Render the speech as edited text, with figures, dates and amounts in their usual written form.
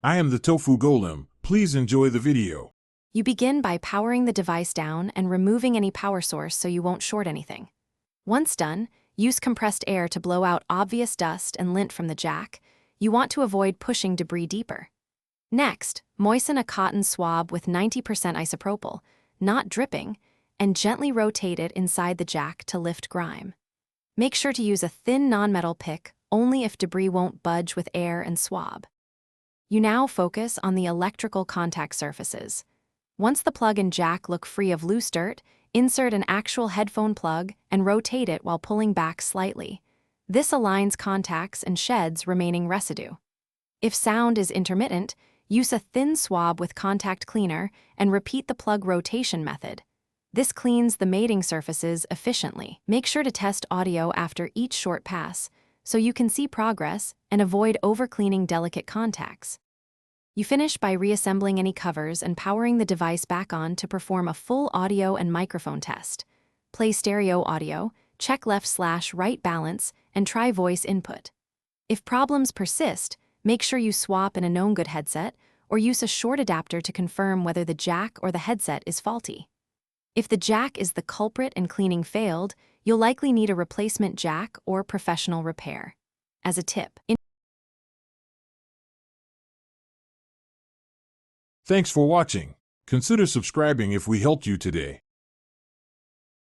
I am the Tofu Golem. Please enjoy the video. You begin by powering the device down and removing any power source so you won't short anything. Once done, use compressed air to blow out obvious dust and lint from the jack. You want to avoid pushing debris deeper. Next, moisten a cotton swab with 90% isopropyl, not dripping, and gently rotate it inside the jack to lift grime. Make sure to use a thin non-metal pick only if debris won't budge with air and swab. You now focus on the electrical contact surfaces. Once the plug and jack look free of loose dirt, insert an actual headphone plug and rotate it while pulling back slightly. This aligns contacts and sheds remaining residue. If sound is intermittent, use a thin swab with contact cleaner and repeat the plug rotation method. This cleans the mating surfaces efficiently. Make sure to test audio after each short pass so you can see progress and avoid overcleaning delicate contacts. You finish by reassembling any covers and powering the device back on to perform a full audio and microphone test. Play stereo audio, check left/right balance, and try voice input. If problems persist, make sure you swap in a known good headset or use a short adapter to confirm whether the jack or the headset is faulty. If the jack is the culprit and cleaning failed, you'll likely need a replacement jack or professional repair. As a tip, Thanks for watching. Consider subscribing if we helped you today.